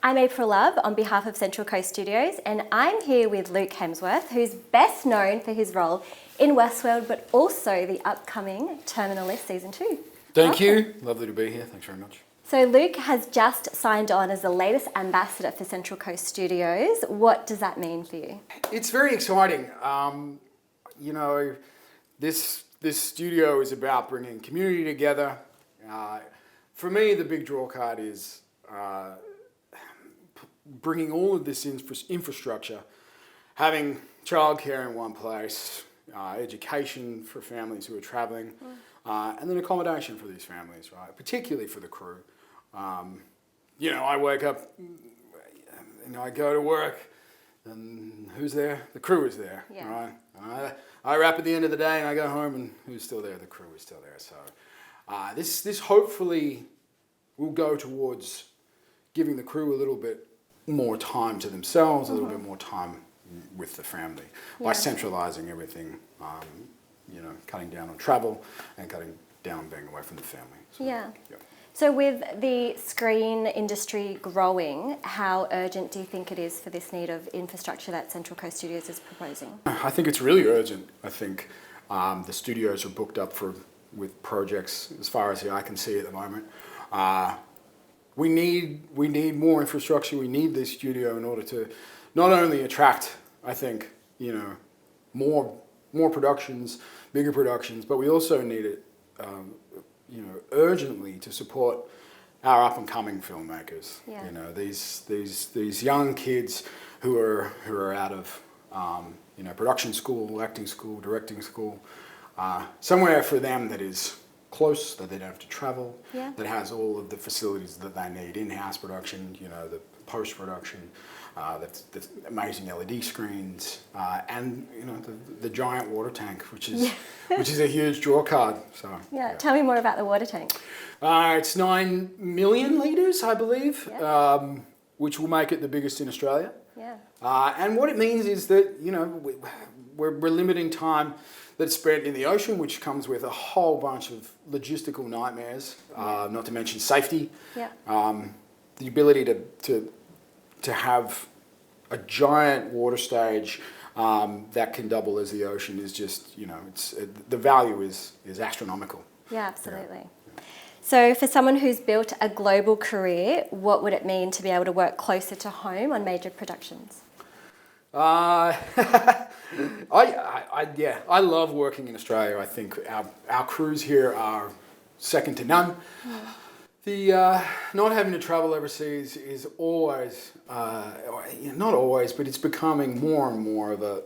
I'm Aprille Love on behalf of Central Coast Studios, and I'm here with Luke Hemsworth, who's best known for his role in Westworld, but also the upcoming Terminal List Season 2. Thank you. Lovely to be here. Thanks very much. So Luke has just signed on as the latest ambassador for Central Coast Studios. What does that mean for you? It's very exciting. You know, this studio is about bringing community together. For me, the big draw card is bringing all of this infrastructure, having childcare in one place, education for families who are travelling, and then accommodation for these families, right? Particularly for the crew. You know, I wake up, and I go to work, and who's there? The crew is there, right? I wrap at the end of the day, and I go home, and who's still there? The crew is still there. So this hopefully will go towards giving the crew a little bit more time to themselves, a little bit more time with the family by centralising everything, you know, cutting down on travel and cutting down on being away from the family. So, So with the screen industry growing, how urgent do you think it is for this need of infrastructure that Central Coast Studios is proposing? I think it's really urgent. I think the studios are booked up with projects as far as the eye can see at the moment. We need more infrastructure. We need this studio in order to not only attract, I think, you know, more productions, bigger productions, but we also need it, you know, urgently to support our up and coming filmmakers. You know, these young kids who are out of you know, production school, acting school, directing school, somewhere for them that is close, that they don't have to travel, that has all of the facilities that they need, in-house production, you know, the post-production, the amazing LED screens, and you know the giant water tank, which is a huge draw card. So tell me more about the water tank. It's 9 million litres, I believe, which will make it the biggest in Australia. And what it means is that, you know, we're limiting time that's spent in the ocean, which comes with a whole bunch of logistical nightmares, not to mention safety. The ability to have a giant water stage that can double as the ocean is just, you know, the value is astronomical. Yeah, absolutely. So for someone who's built a global career, what would it mean to be able to work closer to home on major productions? I love working in Australia. I think our crews here are second to none. The not having to travel overseas is always, not always, but it's becoming more and more of a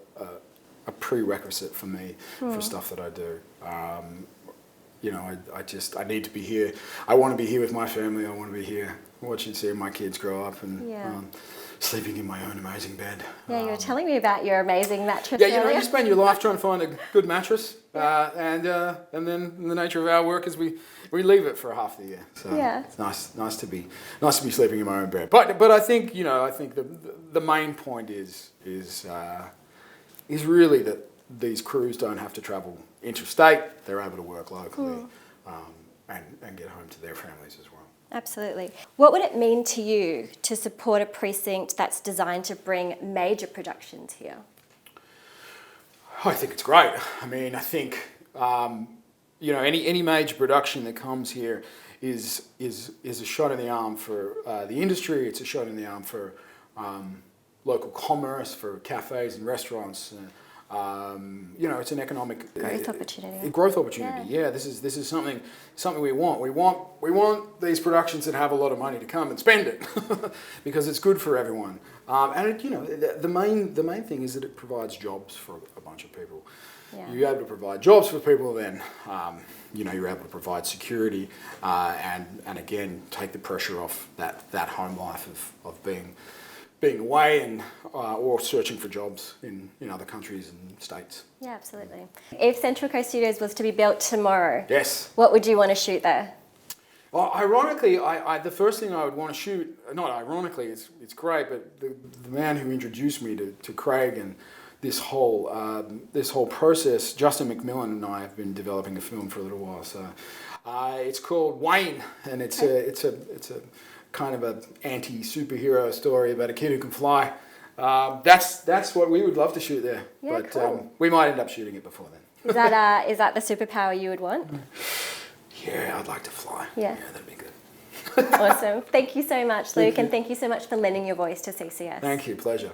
prerequisite for me for stuff that I do. You know, I need to be here. I want to be here with my family. I want to be here seeing my kids grow up and sleeping in my own amazing bed. Yeah, you were telling me about your amazing mattress. Yeah, you know, you spend your life trying to find a good mattress, and then the nature of our work is we leave it for half the year. So it's nice to be sleeping in my own bed. But I think, you know, the main point is really that these crews don't have to travel interstate. They're able to work locally and get home to their families as well. Absolutely. What would it mean to you to support a precinct that's designed to bring major productions here? I think it's great. I mean, I think you know, any major production that comes here is a shot in the arm for the industry. It's a shot in the arm for local commerce, for cafes and restaurants. You know, it's an economic growth opportunity. Yeah, this is something we want. We want these productions that have a lot of money to come and spend it because it's good for everyone. And it, you know, the main thing is that it provides jobs for a bunch of people. You're able to provide jobs for people, then you know, you're able to provide security and again take the pressure off that home life of being away and or searching for jobs in other countries and states. Yeah, absolutely. If Central Coast Studios was to be built tomorrow, what would you want to shoot there? Well, ironically, the first thing I would want to shoot, not ironically, it's great, but the man who introduced me to Craig and this whole process, Justin McMillan and I have been developing a film for a little while. So it's called Wayne, and it's a kind of an anti-superhero story about a kid who can fly. That's what we would love to shoot there. Yeah, but cool. we might end up shooting it before then. Is that the superpower you would want? Yeah, I'd like to fly. Yeah. That'd be good. Awesome. Thank you so much, Luke, and thank you so much for lending your voice to CCS. Thank you. Pleasure.